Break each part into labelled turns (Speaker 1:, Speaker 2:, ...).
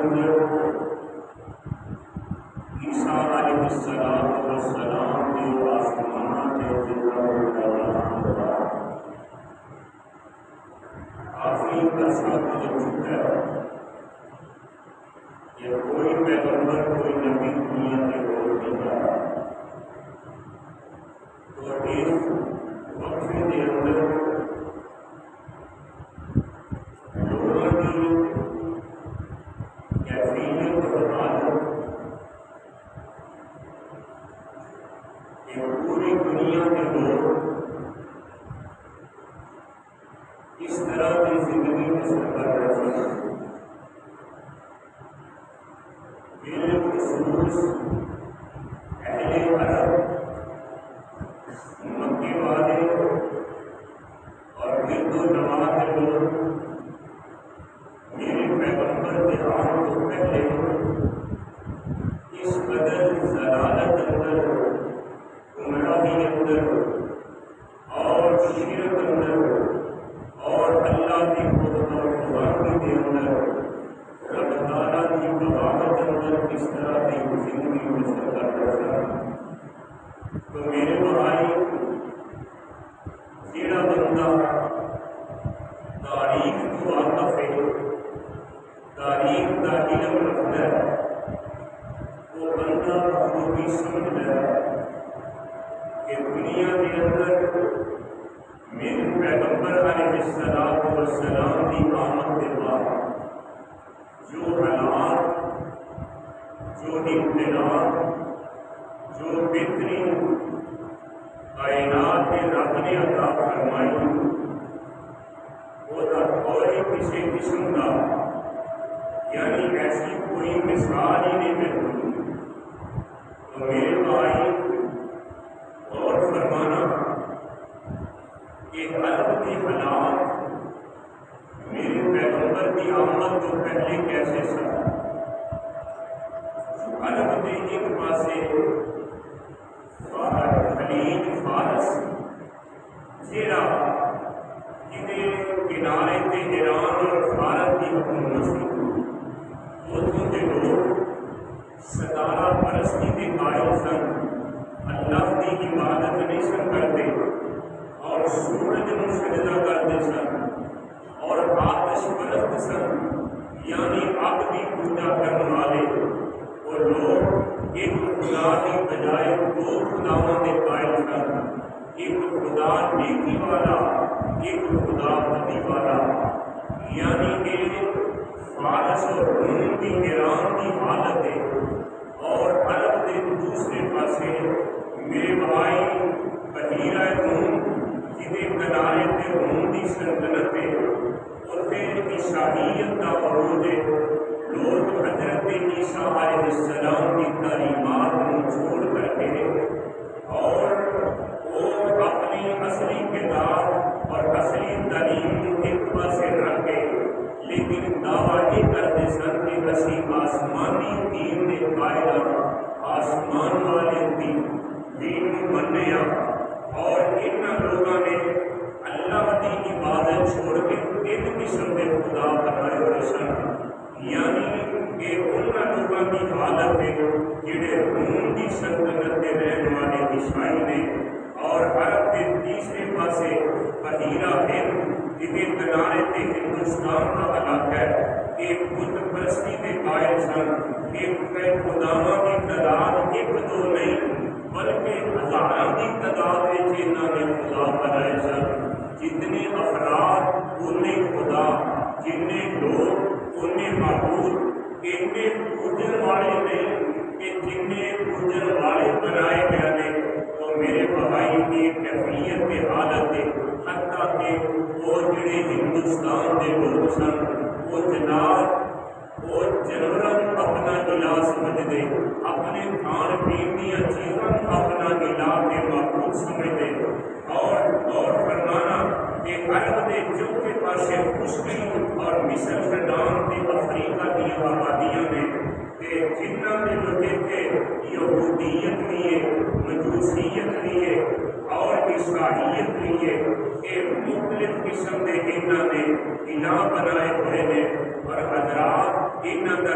Speaker 1: اندر عیسیٰ علیہ السلام کے آسمان کے کافی عرصہ گزر چکا ہے کہ کوئی پیغمبر کوئی نبی دنیا کے لوگ نہیں آیا، تو اس وقفے کے اندر لوگوں کی کیفیت اور حالت کہ پوری دنیا کے لوگ اس طرح کی زندگی بسر کر رہے ہیں، بالخصوص اہل عرب، مکے والے اور ہندو نواز کے لوگ میرے پیغمبر کے آنے کو پہلے اس قدر ضلالت اندر، گمراہی اندر اور شرک اندر اور اللہ کی قدرت اور غلامی کے اندر، رب تعالیٰ کی بغاوت اندر کس طرح کی زندگی بسر کر رہا ہے۔ تو میرے بھائی، جیڑا بندہ تاریخ کو واقف ہے، تاریخ کا علم رکھتا ہے، وہ بندہ بخوبی سمجھتا ہے کہ دنیا کے اندر میرے پیغمبر علیہ السلام کی آمد کے بعد جو حالات، جو امتحان، جو بہترین کائنات کے رب نے عطا فرمائی، وہ اور کسی قسم کا یعنی ایسی کوئی مثال ہی نہیں ملتی۔ تو میرے بھائی اور فرمانا کہ عرب کی حالات میرے پیغمبر کی آمد تو پہلے کیسے سا، عرب کے ایک پاسے خلیج فارس جیڑا جنہیں کنارے تے ایران اور فارس کی حکومت سی، اتوں کے لوگ ستارہ پرستی کے قائل سن، اللہ کی عبادت نہیں سن کرتے اور سورج کو سجدہ کرتے سن اور آتش پرست سن، یعنی آگ کی پوجا کرنے والے وہ لوگ ایک خدا کی بجائے دو خداؤں کے قائل سن، ایک خدا نیکی والا، ایک خدا بدی والا، یعنی ایک فارس اور روم کی ایران کی حالت ہے اور عرب کے دوسرے پاسے میرے بھائی بحیرہ روم جنہیں کنارے پہ روم کی سلطنت ہے، اسے عیسائیت کا عروج ہے۔ لوگ حضرت عیسیٰ علیہ السلام کی تعلیمات کو چھوڑ کر کے اور وہ اپنی اصلی کتاب اور اصلی تعلیم کو ایک پاسے رکھ کے لیکن دعویٰ یہ کرتے سن کہ اسی آسمانی دین کے قائل، آسمان والے دین کو مننے اور ان لوگوں نے اللہ کی عبادت چھوڑ کے ان قسم کے خدا بنائے ہوئے سن، یعنی کہ ان لوگوں کی حالت ہے جڑے روم کی سلطنت کے رہنے والے عیسائی نے اور عرب کے تیسرے پاسے بحیرہ ہند جنہیں کنارے تے ہندوستان کا علاقہ ہے، ایک بت پرستی کے قائل سن، ایک خداواں کی تعداد ایک دو نہیں بلکہ ہزاروں کی تعداد میں انہوں نے خدا بنائے سن۔ جتنے افراد انے خدا، جتنے لوگ انے معبود، اتنے پوجن والے نہیں کہ جتنے پوجن والے بنائے گئے نے۔ تو میرے بھائی کی کیفیت کی حالت ہے، حتیٰ کہ وہ جڑے ہندوستان کے لوگ سن وہ جناب وہ جانوراں اپنا الہ سمجھتے، اپنے کھان پین دیا چیزاں اپنا الہ کے معبود سمجھتے اور فرمانا کہ عرب کے چوتھے پاسے خشکی اور مصر سڈان کے افریقہ کی آبادیاں نے کہ جنہاں نے لوگے تھے یہودیت لیے، مجوسیت لیے اور عیسائیت لیے کہ مختلف قسم کے انہوں نے الہ بنائے ہوئے ہیں، اور حضرات انہوں کا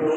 Speaker 1: 2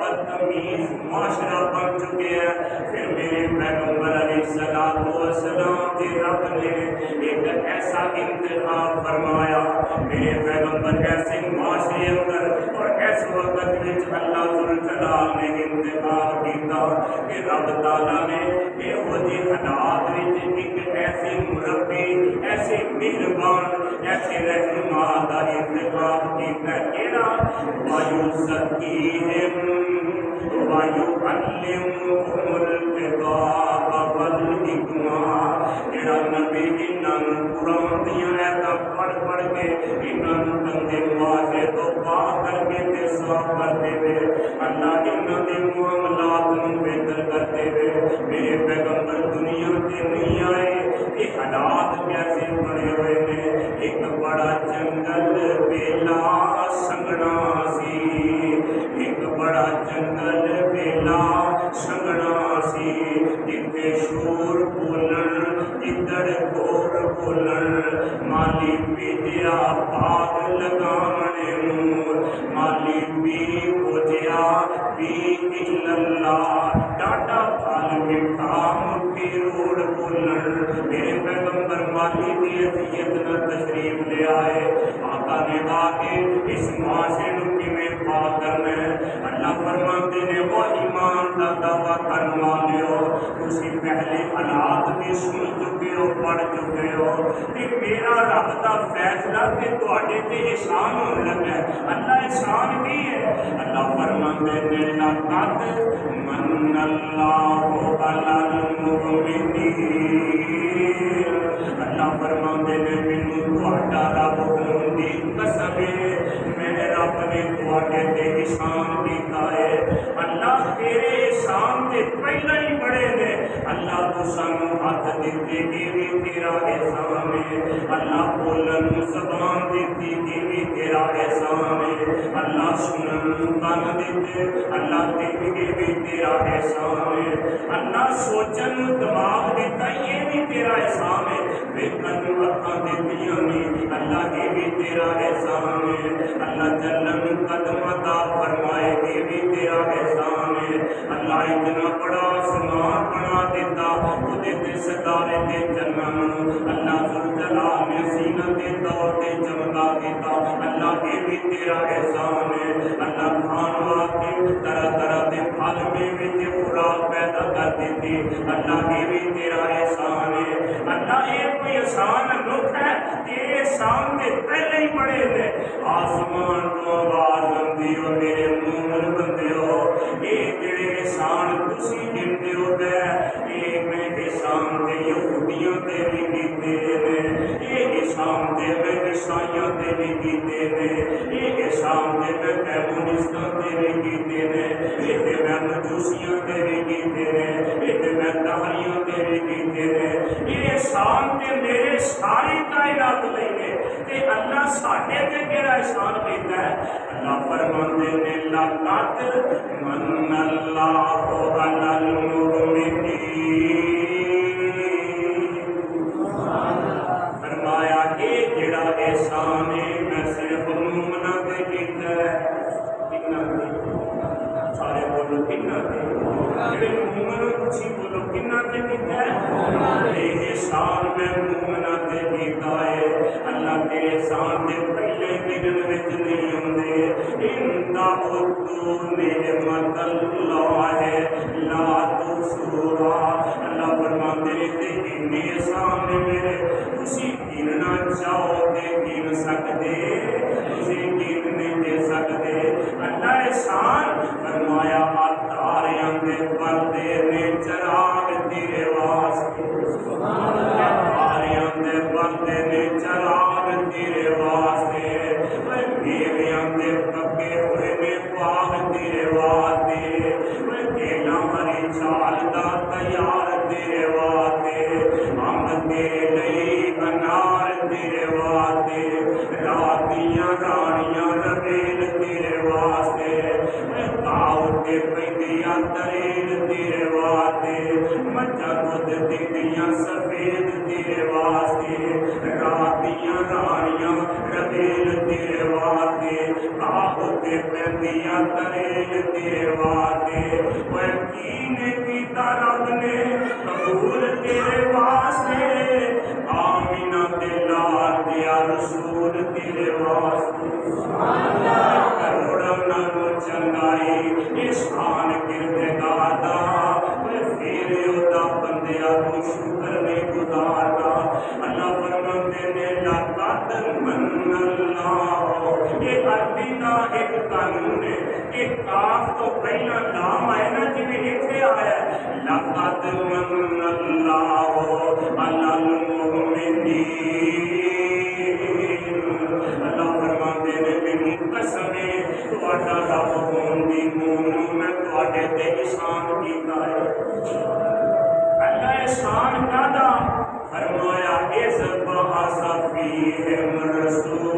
Speaker 1: بدتمیز معاشرہ بن چکے ہیں. پھر میرے پیغمبر علیہ السلام کے رب نے ایک ایسا انتخاب فرمایا. میرے پیغمبر ایسے معاشرے اندر اور اس وقت اللہ ذوالجلال نے انتخاب کیا کہ رب تعالیٰ نے یہ حالات ایک ایسے مربی ایسے مہربان ایسے رہنما کا انتخاب کیا کہ جڑا نبی انہوں قرآن دیا ایتاں پڑھ پڑھ کے انہوں گندے معاشرے تو پاک کر کے تے صاف کرتے ہوئے اللہ انہوں کے معاملات نوں بہتر کرتے ہوئے میرے پیغمبر دنیا تے نہیں آئے. یہ حالات کیسے بنے ہوئے نے. ایک بڑا جنگل بیلا سنگنا سی. ایک بڑا جنگل بیلا سنگنا سی. جتھے شور بولن جدڑ گور بولن مالی بھیجیا باغ لگاونے نور مالی بھی بوجیا بھی اللہ ڈاٹا پھل مٹھا مٹھی روڑ بولن. میرے پیغمبر مالی کی حیثیت نہ تشریف لے آئے. آقا نے کہا کہ اس معاشرے نوں کیویں پاک کرنا ہے. اللہ فرماتے نے وہ ایمان دا دعویٰ کرن والےو تسی پہلے حالات بھی سن چکے ہو پڑھ چکے ہو کہ میرا رب دا فیصلہ کہ تواڈے تے احسان ہون لگا ہے. اللہ احسان کی ہے. اللہ فرماتے نے لقد من اللہ علی المؤمنین. اللہ فرماتے نے مینوں تواڈا رب ہون دی قسم ہے میرے رب نے تواڈے تے احسان کیتا ہے. اللہ تیرے احسان تے پہلا ہی بڑے نے. اللہ تو سانوں ہاتھ دیتے کہ بھی تیرا احسان ہے. اللہ بولن زبان دیتی کہ بھی تیرا احسان ہے. اللہ سنن کان دیتے اللہ تے کہ بھی تیرا احسان ہے. اللہ سوچن دماغ دیتا یہ بھی تیرا احسان ہے. ویکھن اکھاں دیتیاں نہیں اللہ یہ بھی تیرا احسان ہے. اللہ چلن قدم عطا فرمائے یہ بھی تیرا احسان ہے. اللہ اتنا بڑا آسمان بنا دیتا خودے تے ستارے تے چنن اللہ ذوالجلال نے زینت دے طور تے چمکا دیتا. اللہ یہ بھی تیرا احسان ہے. اللہ کھان واسطے طرح طرح دے پھل میوے تے خوراک پیدا کر دیتی. اللہ یہ بھی تیرا احسان ہے. اللہ یہ کوئی احسان رخ ہے تیرے احسان تے پہلے ہی بڑے نے. آسمان تو آواز آندی ہو میرے مومن بندیو یہ جڑے احسان تسی گنتے ہو یہ میں احسان تے یہودیاں تے بھی کیتے نے. یہ احسان تے میں عیسائیاں تے بھی کیتے نے. یہ احسان تے میں کمیونسٹاں تے بھی کیتے نے. یہ تے میں مجوسیاں تے بھی کیتے نے. یہ تے میں دہریاں تے بھی کیتے نے. یہ احسان تے میرے ساری کائنات لئی نے. تے اللہ ساڈے تے کیڑا احسان کیتا ہے. اللہ فرماندے نے لقد من اللہ علی المؤمنین. فرمایا یہ جڑا احسان ہے میں صرف مومناں تے کیتا ہے. کنا تے سارے بولو کنا تے جڑے مومن اچھی بولو کنا تے کیتا ہے. یہ احسان میں مومناں تے کیتا ہے. اللہ کے احسان دے پہلے دن وچ نہیں ہوندے. ان تعبدوا نعمت اللہ لا تحصوها. اللہ فرماتے ہیں تے اتنے احسان نے میرے تسی گننا چاہو تے گن سکدے تسی گن نہیں دے سکدے. اللہ احسان فرمایا تاریاں دے پردے نے چراغ تیرے واسطے. تاریاں دے پردے نے چراغ تیرے واسطے. میویاں دے پکے ہوئے نے باغ تیرے واسطے. کیلا ہری چال دا تیار تیرے واسطے. امب تیرے لئی انار تیرے واسطے. رات دیاں رانیاں ربیل تیرے واسطے. گاؤ تے پیندیاں تریل تیرے واسطے. مجھا دودھ دیندیاں سفید تیرے واسطے. رات دیاں رانیاں ربیل تیرے واسطے. گاؤ تے پیندیاں ترے دیواتے وہ کینے کیتا رب نے قبول تیرے واسطے آمینہ دے لال دیا رسول تیرے واسطے کروڑا نو چنگائی احسان کردگار دا پھر دا بندیا تو شکر نہیں گزاردا اللہ فرماندے نے لقد من اللہ یہ عربی کا ایک قانون ہے کہ کاف تو پہلا نام آئے نا جی میں اتنے آیا ہے لقد من اللہ علی المؤمنین اللہ فرماندے نے میری قسم ہے تہاڈا رب ہون دی مومن میں تہاڈے تے احسان کیتا ہے اللہ احسان کادا فرمایا اس بعث فیہم رسول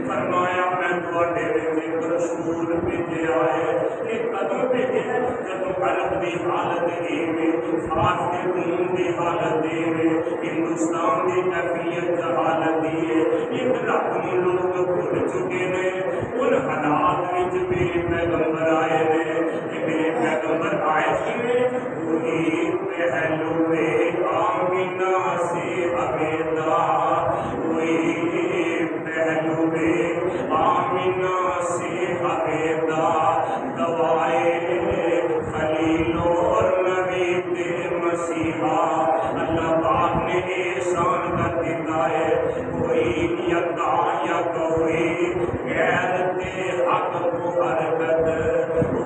Speaker 1: فرمایا میں تہاڈے وچ ایک رسول بھیجیا ہے کہ کدوں بھیجیا جدوں قلب دی حالت ایویں خاص کے خون دی حالت ایویں ہندوستان دی کیفیت حالت ہے ایک رب نوں لوگ بھول چکے نے ان حالات وچ میرے پیغمبر آئے نے کہ میرے پیغمبر آئے تھے وہی پہلو آمینہ سے عقیدہ وہی پہلو آمینہ سے عقیدہ دوائے خلیل اور نبی تے مسیحا اللہ پاک نے احسان کر دیتا ہے کوئی یکا یا کوئی غیر تے حق کو حرکت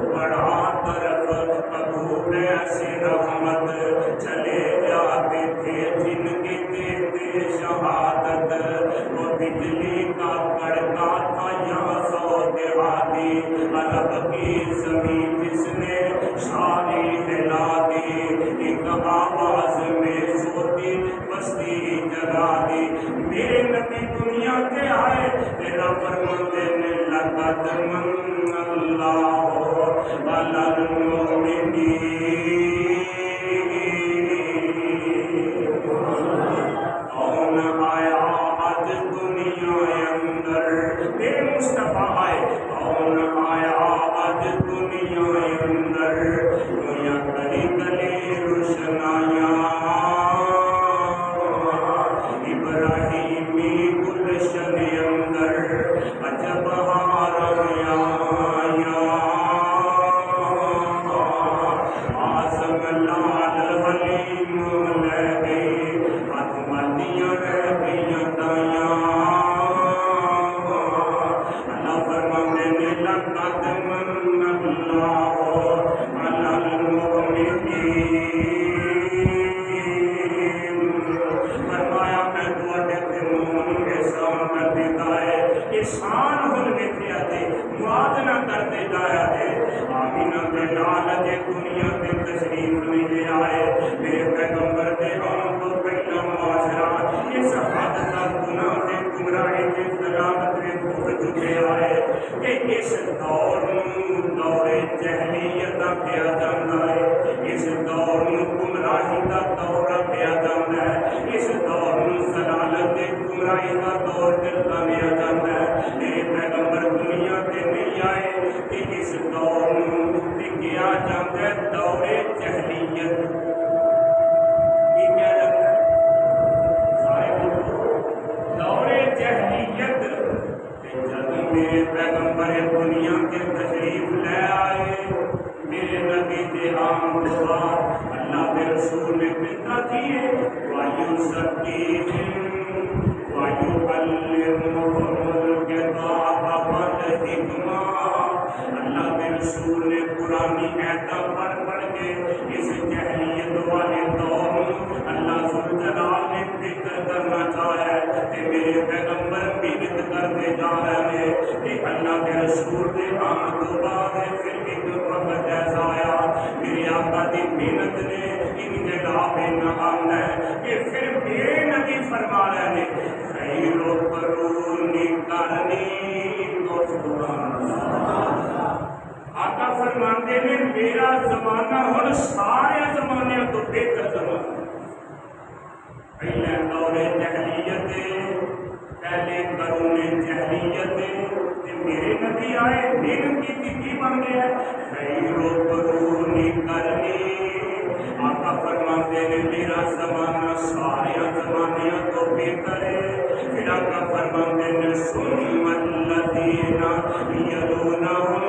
Speaker 1: بڑا طرف قبول ایسی رحمت چلے جاتے تھے جن کے دیتے شہادت وہ بجلی کا کڑکا تھا یا سو دیہاتی عرب کی زمین جس نے شادی ہلا دی ایک آواز میں سوتی بستی جگا دی میرے نبی دنیا کے آئے تیرا فرماندے نے لقد من اللہ علی المؤمنین کون آیا آج دنیا اندر میرے مصطفیٰ آئے کون آیا آج دنیا اندر دنیا کلی کلی روشنایاں ابراہیمی گلشن اندر عجب ہاراں آزم لال حلیم لے گئی اتمادیاں رہ گئیاں دایاں اللہ فرماندے نے لقد من اللہ علی المؤمنین فرمایا میں تہاڈے تے مومن احسان کر دیتا ہے احسان ہن ویکھیا تے موازنہ کر دیتا ہے آمینہ دے لال دے دنیا تے تشریف نہیں لے آئے میرے پیغمبر دے آن تو پہلا معاشرہ اس حد تک گناہ تے گمراہی تے ضلالت میں پہنچ چکے آئے کہ اس دور دور جہلیت کیا جاتا ہے اس دور گمراہی کا دور کیا جاتا ہے اس دور ضلالت تے گمراہی کا دور چلتا لیا جاتا ہے میرے پیغمبر دنیا تے نہیں آئے کہ اس دور کیا جاتا ہے دور جہلیت یہ کیا جاتا ہے سارے دور جہلیت جب میرے پیغمبر دنیا کے تشریف لے آئے میرے نبی کے عام دعا اللہ کے رسول نے پتا کیے وایو سکیم وایو کلمہم الکتاب والحکمہ اللہ کے رسول نے پرانی آیتاں پڑھ کے اس جہلیت والے دور اللہ ذوالجلال نے ذکر کرنا چاہا ہے کہ میرے پیغمبر محنت کرتے جا رہے ہیں کہ اللہ کے رسول کے آن تو بعد پھر ایک وقت ایسا آیا میرے آقا کی محنت نے انقلاب نام ہے کہ پھر میرے نبی فرما رہے ہیں خیر و قرون کرنی تو سبحان اللہ آقا فرماتے ہیں میرا زمانہ اور سارے زمانے تو بہتر زمانہ پہلے دور جہلیت پہلے قرون قرون جہلیت میرے نبی آئے محنت کی بن گیا خیر و قرون کرنی آقا فرماتے ہیں میرا زمانہ سارے زمانیاں تو بہتر ہے پھر آقا فرماتے ہیں ثم الذین یلونہم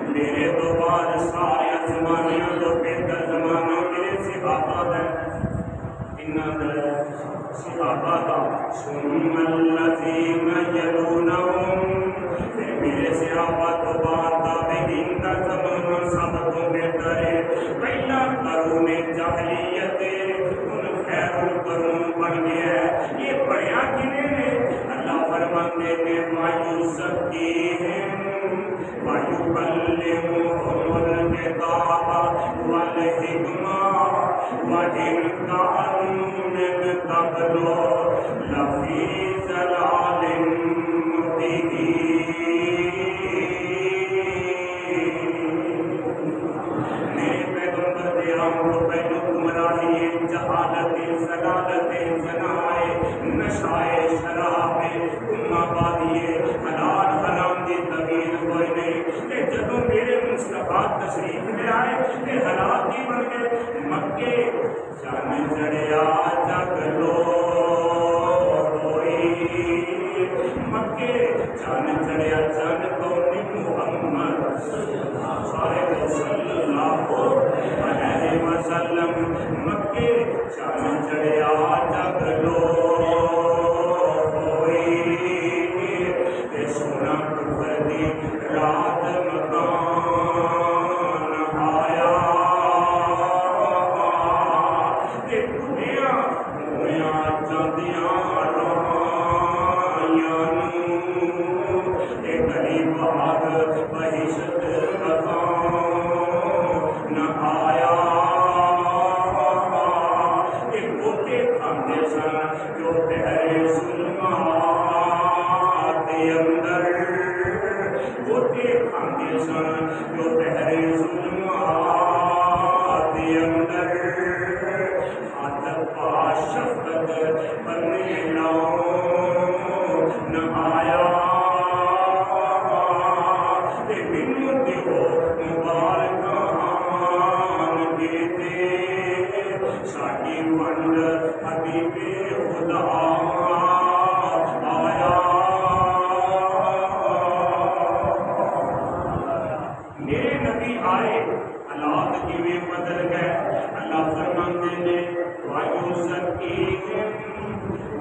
Speaker 1: میرے تو بعد سارے زمانیاں تو بہتر زمانہ میرے صحابہ ہے صحابہ کا ثم الذین یلونہم پھر میرے صحابہ تو بعد تابعین کا زمانہ سب تو بہتر ہے پہلا قرون جاہلیت ان خیر القرون بن گیا ہے یہ پڑھیا کنے نے اللہ فرماتے ہیں وَيُزَكِّيهِمْ وَيُعَلِّمُهُمُ الْكِتَابَ وَالْحِكْمَةَ وَإِن كَانُوا مِن قَبْلُ لَفِي ضَلَالٍ مُّبِينٍ پہلو گمراہی جہالت ضلالت زنائے نشائے شراب آبادی حلال حرام کی تمیز کوئی نہیں کہ جب میرے مصطفیٰ تشریف لے آئے پھر حالات کی بن گئے مکے جان چڑھیا جگ لو مکے جان چڑھیا جگ کون محمد صلی اللہ علیہ وسلم مکے جان چڑھیا جگ لو سونا کفر دی رات مکان آیا بڑھیا ہویا چاندیاں روایاں غریب آگ بہشت مکان آیا بوتے کھاندے سن جو پہرے ظلمات اندر بوتے کھاندے سن جو پہرے ظلمات اندر ہاتھ پا شفقت بننے لاؤ نہ آیا مینوں دیو مبارکاں دیتے ساڈی ونڈ حبیب خدا آیا میرے نبی آئے حالات کیویں بدل گئے اللہ فرماتے ہیں وَيُزَكِّيهِمْ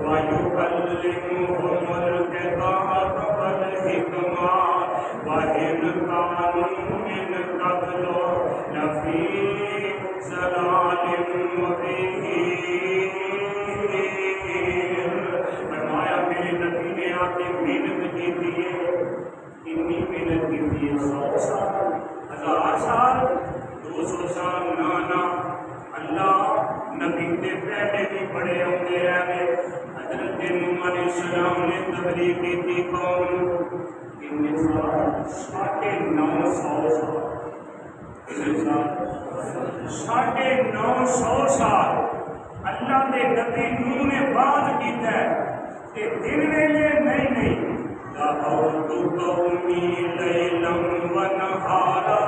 Speaker 1: وَيُعَلِّمُهُمُ الْكِتَابَ وَالْحِكْمَةَ وَإِن كَانُوا مِن قَبْلُ لَفِي ضَلَالٍ مُّبِينٍ فرمایا میرے نبی نے آ کے محنت کی تھی کتنی محنت کی تھی 100 سال 1000 سال 200 سال نانا اللہ نبی کے پہلے بھی بڑے ہوتے رہے حضرت نوح علیہ السلام نے تبلیغ کی تھی قوم کتنے سال 950 سال اللہ کے نبی نوح نے بات کیتا ہے کہ دن ویلے نہیں دعوت قومی لیلا و نہارا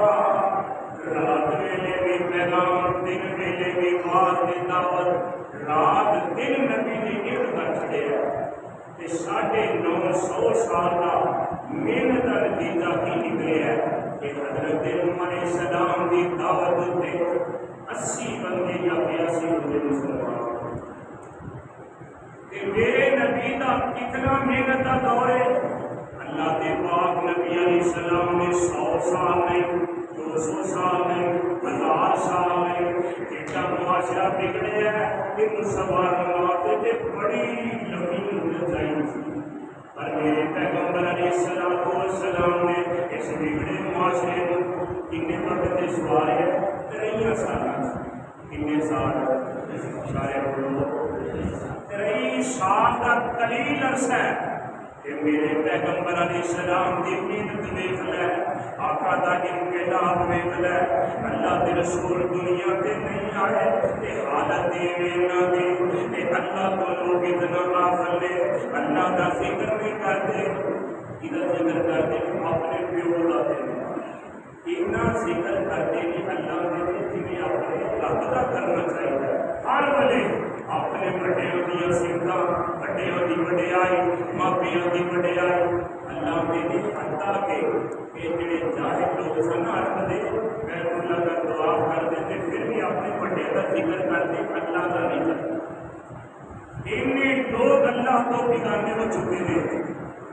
Speaker 1: رات ویلے بھی پیغام دن ویلے بھی بات کی دعوت رات دن نبی نے ایک کر چھڑیا کہ 950 سال کا محنت کا نتیجہ کی نکلے ہے کہ حضرت نوح علیہ السلام کی دعوت تے 80 بندے یا 82 بندے مسلمان کہ میرے نبی کا کتنا محنت کا دور ہے اللہ کے پاک نبی علیہ السلام نے 100 سال نہیں 200 سال نہیں 1000 سال نہیں ایڈا معاشرہ بگڑیا ہے کہ مسلمانوں تے بڑی لمبی مدت چاہیے پر میرے پیغمبر علیہ السلام نے اس بگڑے معاشرے کو کتنے وقت سے سوارے 23 سال کتنے سال سارے بولو 23 سال کا قلیل عرصہ ہے کہ میرے پیغمبر علیہ السلام دی محنت ویکھ لے، آقا دا انقلاب ویکھ لے، اللہ دے رسول دنیا تے نہیں آئے تے حالت ایویں دی تے اللہ کو لوگ اتنا غافل نے، اللہ دا ذکر نہیں کرتے، ادھر ذکر کرتے اپنے پیو دا اتنا ذکر کرتے ہیں اللہ نے جنہیں اپنے رب کا کرنا چاہیے، ہر ویلے اپنے بڑیوں کی سمتاں، بڑیوں کی وڈیائی، ماپیوں کی وڈیائی اللہ نے حتیٰ کہ یہ جڑے جاہل لوگ سن عرب دے بیت اللہ کا دعا کرتے تھے پھر بھی اپنے بڑے کا ذکر کرتے اللہ کا نہیں کرتے، ان لوگ اللہ کو بگانے ہو چکے ہیں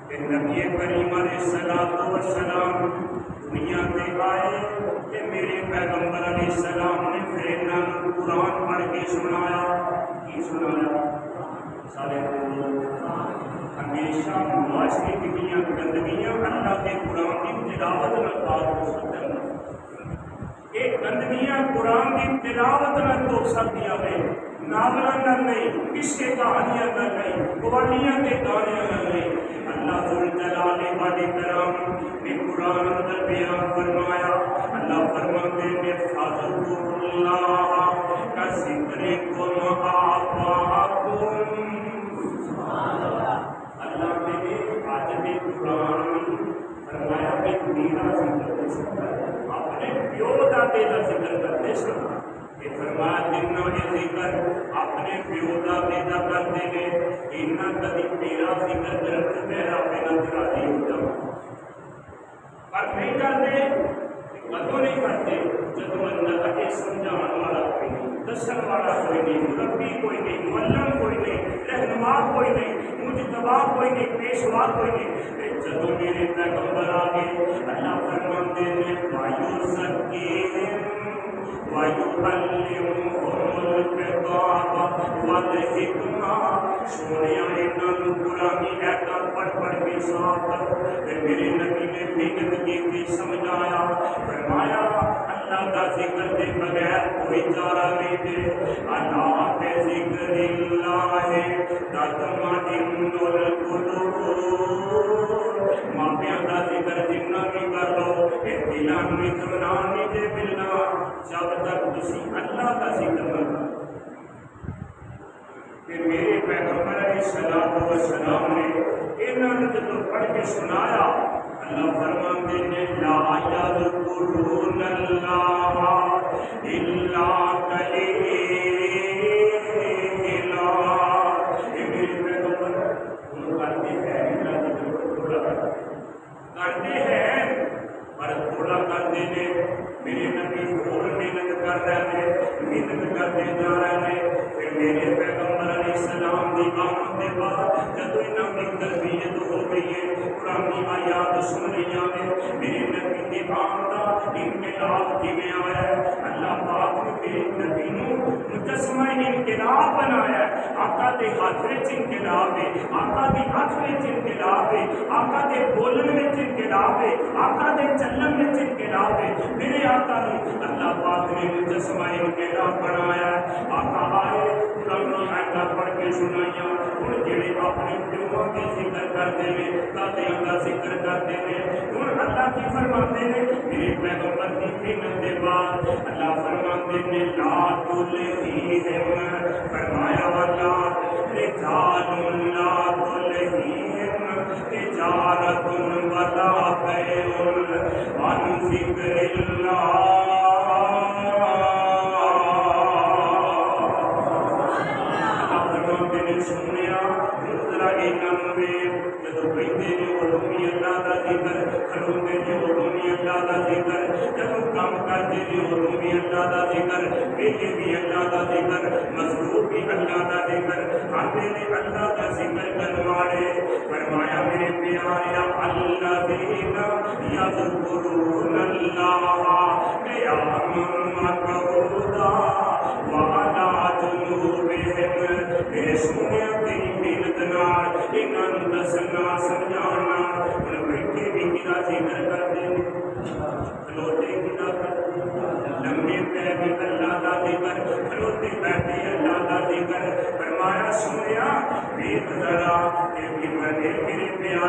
Speaker 1: کہ نبی کریم علیہ السلام دنیا تے آئے کہ میرے پیغمبر علیہ السلام نے پھر انہوں قرآن پڑھ کے سنایا، کی سنایا؟ سارے ہمیشہ معاشرے کی گندگیاں اللہ کے قرآن کی تلاوت نہ پاک ہو سکتے ہیں، یہ گندگیاں قرآن کی تلاوت نہ تو سکتی ہیں، ناولاں نہ نہیں، قصے کہانیاں نہ نہیں، قوالیاں کے گانے نہ نہیں، اللہ ذوالجلال والاکرام نے قرآن اندر بیان فرمایا، اللہ فرماتے ہیں فاذکروا اللہ کذکرکم آباءکم، اللہ نے آج بھی قرآن فرمایا کہ میرا ذکر کر سکتا ہے، اپنے پیو دادے کا ذکر کرتے سنا، یہ فرمایا جنہوں یہ ذکر اپنے پیو دادے کا کرتے ہیں انہاں کبھی میرا ذکر کرتے میرا پہلا راضی ہو جاؤ، پر نہیں کرتے، کدوں نہیں کرتے جب اللہ کے سمجھان والا کوئی نہیں، دسن والا کوئی نہیں، مربی کوئی نہیں، معلم کوئی نہیں، رہنما کوئی نہیں، مجتبی کوئی نہیں، پیشوا کوئی نہیں، جب میرے پیغمبر آگے اللہ فرماتے ہیں وَيُزَكِّيهِمْ وَيُعَلِّمُهُمُ الْكِتَابَ وَالْحِكْمَةَ، سونیا انہوں قرآنی آیتاں پڑھ کے صاف کرو، میرے نبی نے محنت کی سمجھایا، فرمایا اللہ کا ذکر کے بغیر کوئی چارہ نہیں دے، اللہ کے ذکر اللہ تطمئن القلوب، ماپیاں کا ذکر جتنا بھی کر لو دلان میں اطمینان نہیں دے ملنا جب تک تسی اللہ کا ذکر نہ کرو، کہ میرے پیغمبر علیہ السلام نے انہوں نے جب پڑھ کے سنایا اللہ فرماتے ہیں لا یذکرون اللہ الا قلیلا، یہ میرے پیغمبر کرتے ہیں پر تھوڑا کرتے ہیں، میرے نبی اور محنت کر رہے ہیں، محنت کرتے جا رہے ہیں، پھر میرے پیغمبر علیہ السلام کی آمد کے بعد جب انہوں کی تربیت ہو گئی ہے، قرآنی آیات سن لیا ہے، میرے نبی کی آمد انقلاب کیویں آیا ہے، اللہ پاک نے میرے نبی نو مجسمہ انقلاب بنایا ہے، آقا دے ہاتھ وچ انقلاب ہے، آقا دی اکھ وچ انقلاب ہے، آقا دے بولن وچ انقلاب ہے، آقا دے چلن وچ انقلاب ہے، میرے آقا نے اللہ پاک نے مجسمہ انقلاب بنایا ہے، آقا آئے قرآنی آیتاں پڑھ کے سنائیاں، ہن جڑے اپنے پیووں کے ذکر کرتے ہیں، دادیاں کا ذکر کرتے ہیں، ہن اللہ کی فرماتے ہیں میرے پیغمبر کی محنت کے بعد اللہ فرماتے ہیں لا تلہیہم، فرمایا ولا رجال لا تلہیہم تجارۃ ولا بیع عن ذکر اللہ، سنیا دوسرا انہوں نے جب بیٹھتے نے علومی اللہ کا ذکر، کھڑوتے نے علومی اللہ کا ذکر، جب کام کرتے نے علومی اللہ کا ذکر، بیٹے بھی اللہ کا ذکر، مصروف بھی اللہ کا ذکر، آتے نے اللہ کا ذکر کرواڑے، فرمایا میرے پیارے الذین یذکرون اللہ قیاما وقعودا وعلی جنوبہم، میرے سونے تیری محنت نال انہوں دسنا سمجھانا، ہن بیٹھے بھی کدا ذکر کرتے کھلوتے کدا کرتے، لمبے پہ بھی اللہ کا ذکر، کھلوتے بیٹھے اللہ کا ذکر، فرمایا سنیا ویکھ ذرا میرے پیارے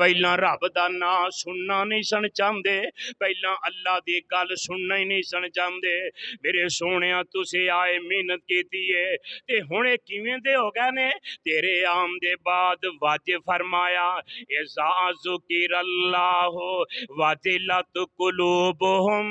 Speaker 2: ਪਹਿਲਾਂ ਰੱਬ ਦਾ ਨਾਂ ਸੁਣਨਾ ਨਹੀਂ ਸਨ ਚਾਹੁੰਦੇ, ਪਹਿਲਾਂ ਅੱਲਾ ਦੀ ਗੱਲ ਸੁਣਨਾ ਹੀ ਨਹੀਂ ਸਨ ਚਾਹੁੰਦੇ। ਮੇਰੇ ਸੋਹਣਿਆ ਤੁਸੀਂ ਆਏ ਮਿਹਨਤ ਕੀਤੀ ਏ ਤੇ ਹੁਣ ਇਹ ਕਿਵੇਂ ਦੇ ਹੋ ਗਏ ਨੇ? ਤੇਰੇ ਆਮ ਦੇ ਬਾਅਦ ਵਾਜੇ ਫਰਮਾਇਆ ਇਜ਼ਾ ਜ਼ੁਕਿਰ ਅੱਲਾਹ ਵਜਲਤ ਕੁਲੂਬੁਹੁਮ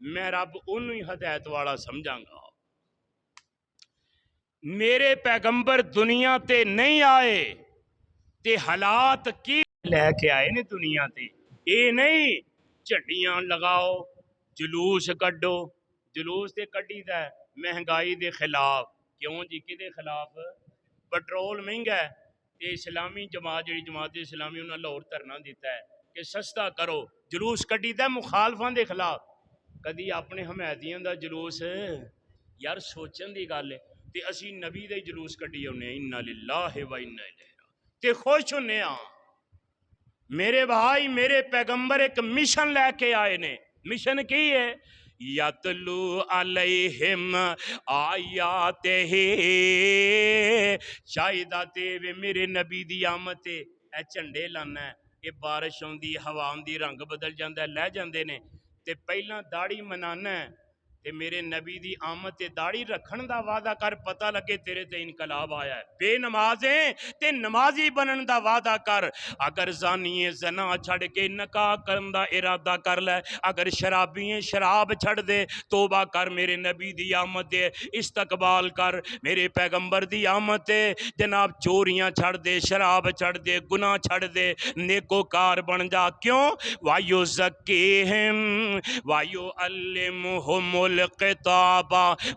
Speaker 2: میں رب انہوں ہی ہدایت والا سمجھاں گا۔ میرے پیغمبر دنیا تے نہیں آئے تے حالات کی لے کے آئے نے دنیا تے، اے نہیں جھنڈیاں لگاؤ جلوس کڈو، جلوس تے کڈی دا ہے مہنگائی دے خلاف، کیوں جی کدے خلاف؟ پٹرول مہنگا ہے تے اسلامی جماعت جڑی جماعت اسلامی انہاں لاہور دھرنا دیتا ہے کہ سستا کرو، جلوس کڈی دا مخالفاں دے خلاف، کدی اپنے حمایتیاں دا جلوس یار سوچن دی گل ہے تے اسی نبی دے جلوس کڈی ہونے انا للہ و انا الیہ تے خوش ہونے ہاں۔ میرے بھائی میرے پیغمبر ایک مشن لے کے آئے نے، مشن کی ہے یتلو علیہم آیاتہ، شاہدہ تے وے میرے نبی دی آمد تے اے جھنڈے لانا ہے، اے بارش ہوندی ہوا ہوندی رنگ بدل جاندا ہے لے جاندے نے، تے پہلا داڑھی منانا ہے تے میرے نبی دی آمد تے داڑھی رکھن دا وعدہ کر، پتہ لگے تیرے تے انقلاب آیا ہے، بے نمازیں تے نمازی بنن دا وعدہ کر، اگر زانی زنا چھڑ کے نکاح کرن دا ارادہ کر لے، اگر شرابی شراب چھڑ دے توبہ کر، میرے نبی دی آمد دے استقبال کر، میرے پیغمبر دی آمد دے جناب چوریاں چھڑ دے، شراب چھڑ دے، گناہ چھڑ دے، نیکوکار بن جا، کیوں؟ وایو زکیہم وایو علمہم الکتاب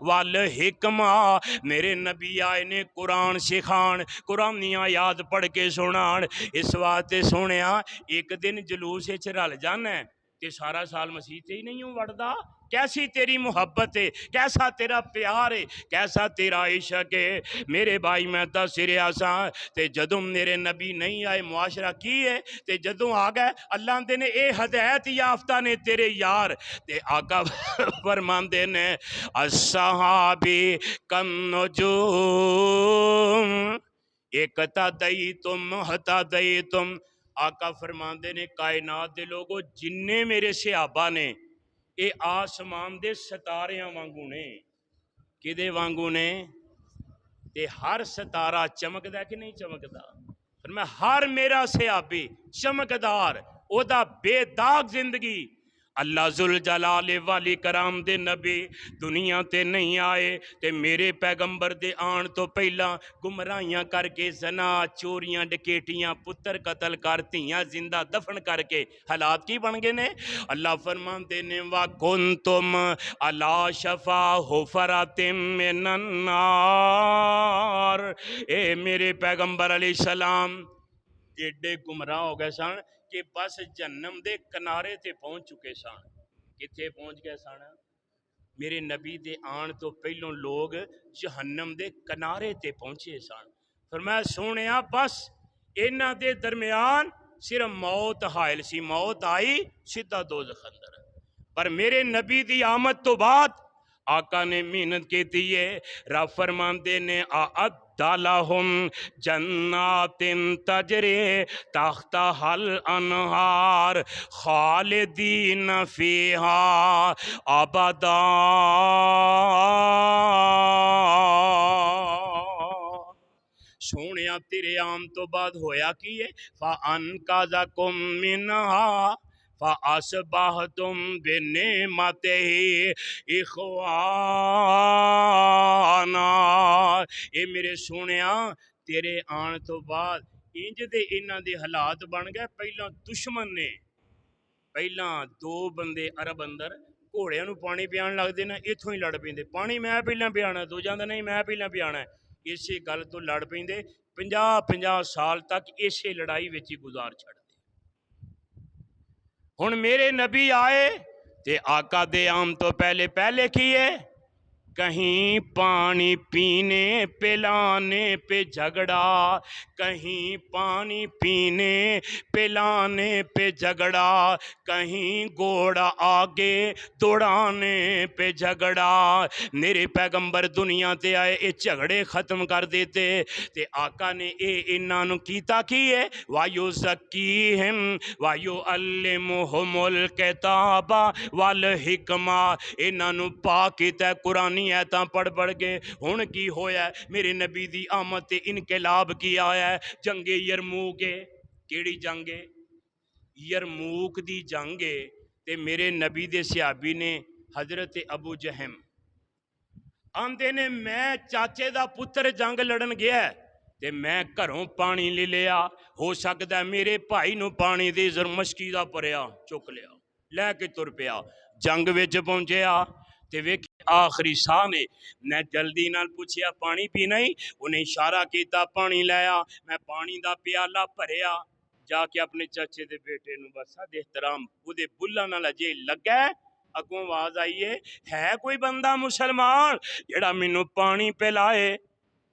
Speaker 2: والحکمہ، میرے نبی آئے نے قرآن سکھان، قرآنی آیات پڑھ کے سنان، اس واسطے سنیا ایک دن جلوس وچ رل جانا ہے کہ سارا سال مسیح تے ہی نہیں ہوں وڑدا، کیسی تیری محبت ہے، کیسا تیرا پیار ہے، کیسا تیرا عشق ہے میرے بھائی، میں دس رہا سا تے جدوں میرے نبی نہیں آئے معاشرہ کی ہے تے جدوں آ گئے اللہ دے نے اے ہدایت یافتہ نے تیرے یار تے آقا فرماندے نے الصحابی کم نجوم اقتدیتم اہتدیتم، آقا فرماندے نے کائنات دے لوگو جننے میرے صحابہ نے اے آسمان دے ستاریاں وانگو نے، کدے وانگو نے؟ تے ہر ستارہ چمکدا کہ نہیں چمکدا؟ فرمایا ہر میرا صحابی چمکدار، او دا بے داغ زندگی، اللہ ذوالجلال والی کرام دے نبی دنیا تے نہیں آئے تے میرے پیغمبر دے آن تو پہلا گمراہیاں کر کے زنا چوریاں ڈکیٹیاں پتر قتل کر تیاں زندہ دفن کر کے حالات کی بن گئے نے؟ اللہ فرماندے نے وَكُنْتُمْ عَلَى شَفَا حُفْرَةٍ مِّنَ النَّارِ، اے میرے پیغمبر علیہ السلام ایڈے گمراہ ہو گئے سن کہ بس جہنم دے کنارے تے پہنچ چکے سن، کتھے پہنچ گئے سن؟ میرے نبی دے آن تو پہلوں لوگ جہنم دے کنارے تے پہنچے سن، فرمایا سونیا بس انہاں دے درمیان صرف موت حائل سی، موت آئی سیدھا دوزخ اندر، پر میرے نبی دی آمد تو بعد آقا نے محنت کی ہے، رب فرماندے نے اعد لہم جنات تجری تحتہا الانہار خالدین فیہا ابدا، سونیا تیرے عام تو بعد ہویا کی ہے فَأَنْقَذَكُم مِّنْهَا فَأَصْبَحْتُمْ بِنِعْمَتِهِ اِخْوَانًا، اے میرے سونیا تیرے آن تو بعد انج دے انہاں دے حالات بن گئے، پہلا دشمن نے پہلا دو بندے عرب اندر گھوڑیاں نو پانی پیان لگ دے نا، اتھوں ہی لڑ پیندے، پانی میں پہلا پیانا، دو جاندے نہیں میں پہلا پیانا ہے، اسی گل تو لڑ پیندے 50 سال تک اسی لڑائی وچ ہی گزار چھڑ دے۔ ہن میرے نبی آئے تے آقا دے عام تو پہلے کیے کہیں پانی پینے پلانے پہ جھگڑا، کہیں پانی پینے پلانے پہ جھگڑا، کہیں گھوڑا آگے دوڑانے پہ جھگڑا، میرے پیغمبر دنیا تے آئے اے جھگڑے ختم کر دیتے تے آقا نے اے انہاں نو کیتا کی ہے وایو زکیہم وایو علمہم الکتاب والحکمہ، انہاں نو پاک کیتا ہے قرآنی ایتاں پڑھ کے، ہن کی ہویا ہے میرے نبی دی آمد تے انقلاب کی آیا ہے، جنگ یرموک، کیڑی جنگ ہے؟ یرموک دی جنگ ہے تے میرے نبی دے صحابی نے حضرت ابو جہم آندے نے میں چاچے دا پتر جنگ لڑن گیا ہے تے میں گھروں پانی لے لیا، ہو سکتا ہے میرے بھائی نو پانی دی مشکی دا پریا چک لیا، لے کے تر پیا، جنگ وچ پہنچیا تے ویکھ آخری ساہ نے میں جلدی نال پوچھیا پانی پینا ہی، انہیں اشارہ کیتا پانی لایا، میں پانی دا پیالہ بھریا، جا کے اپنے چچے دے بیٹے نو بس اد احترام او دے بلا نال اجے لگا اگوں آواز آئی ہے کوئی بندہ مسلمان جڑا مینوں پانی پلائے؟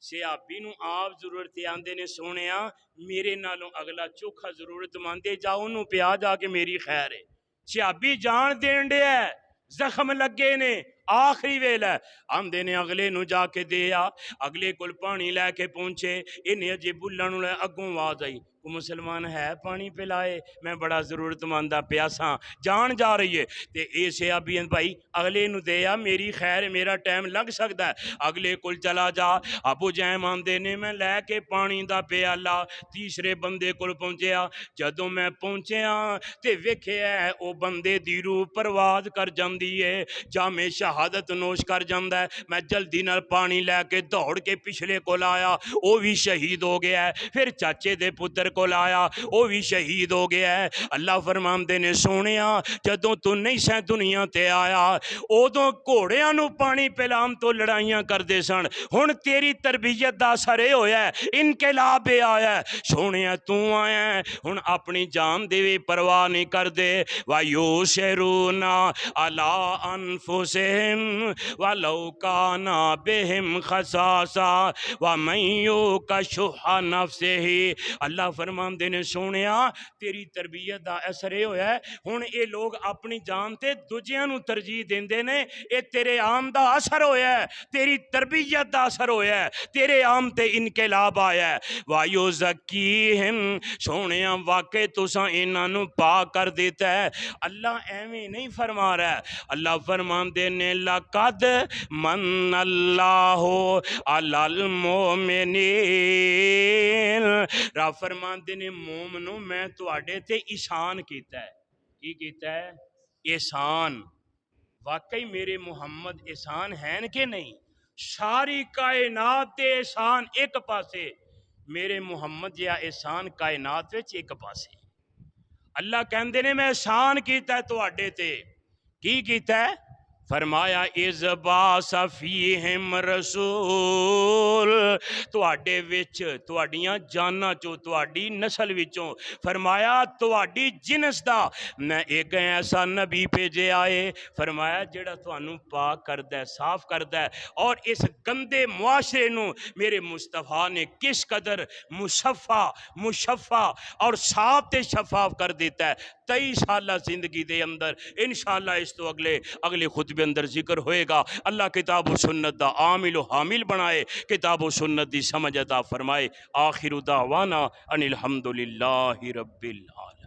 Speaker 2: صحابی نو آپ ضرورت آندے نے سونیا میرے نالوں اگلا چوکھا ضرورت ماندے جاؤ نو پیا جا کے میری خیر ہے، صحابی جان دین دے ہے، زخم لگے نے آخری ویلہ آندے نے اگلے نو جا کے دیا، اگلے کول پانی لے کے پہنچے، انہیں اجے بلن لے اگوں آواز آئی کو مسلمان ہے پانی پلائے؟ میں بڑا ضرورت مندہ پیاساں جان جا رہی ہے تے اے صحابی بھائی اگلے نو دیا میری خیر میرا ٹائم لگ سکتا ہے، اگلے کول چلا جا، ابو جہم آندے نے میں لے کے پانی دا پیالہ تیسرے بندے کول پہنچیا، جدوں میں پہنچیا تے ویکھیا ہے او بندے دی روح پرواز کر جاندی ہے، جامِ شہادت نوش کر جاندا ہے، میں جلدی نال پانی لے کے دوڑ کے پچھلے کول آیا، او بھی شہید ہو گیا ہے، پھر چاچے دے پتر کول آیا او بھی شہید ہو گیا ہے۔ اللہ فرماندے نے سونیا جدوں تو نہیں سیں دنیا تے آیا ادوں گھوڑیاں نو پانی پلام تو لڑائیاں کردے سن، ہن تیری تربیت دا اثر اے ہویا ہے انقلاب اے آیا ہے، سونیا تو آیا ہے ہن اپنی جان دی بھی پرواہ نہیں کردے، وَيُؤْثِرُونَ عَلَىٰ أَنفُسِهِمْ وَلَوْ كَانَ بِهِمْ خَصَاصَةٌ وَمَن يُوقَ شُحَّ نَفْسِهِ۔ اللہ فرماندے نے سونیا تیری تربیت دا اثر اے ہویا ہے ہن اے لوگ اپنی جان تے دوجیاں نو ترجیح دیندے نے، اے تیرے عام دا اثر ہویا ہے، تیری تربیت دا اثر ہویا ہے، تیرے عام تے انقلاب آیا ہے۔ وَيُزَكِّيهِمْ سونیا واقع تساں انہاں نو پاک کر دیتا ہے۔ اللہ ایویں نہیں فرما رہا ہے، اللہ فرماندے نے لَقَدْ مَنَّ اللَّهُ عَلَى الْمُؤْمِنِينَ، رب فرماندے نے مومنو میں تواڈے تے احسان کیتا ہے، کی کیتا ہے؟ احسان۔ واقعی میرے محمد احسان ہیں کہ نہیں؟ ساری کائنات تے احسان ایک پاسے، میرے محمد یا احسان کائنات وچ ایک پاسے۔ اللہ کہندے نے میں احسان کیتا ہے تواڈے تے، کی کیتا ہے؟ فرمایا اِذْ بَعَثَ فِيهِمْ رسول، تواڈے وچ تواڈیاں جاناں چوں تواڈی نسل وچوں فرمایا تواڈی جنس دا میں ایک ایسا نبی بھیجے آئے، فرمایا جڑا تانوں پاک کردا ہے صاف کردا ہے، اور اس گندے معاشرے نو میرے مصطفیٰ نے کس قدر مشفع اور صاف تے شفاف کر دیتا ہے۔ 23 سالہ زندگی دے اندر انشاءاللہ اس تو اگلے خطبے اندر ذکر ہوئے گا۔ اللہ کتاب و سنت دا عامل و حامل بنائے، کتاب و سنت دی سمجھ عطا فرمائے۔ آخر دعوانا ان الحمدللہ رب العالمین۔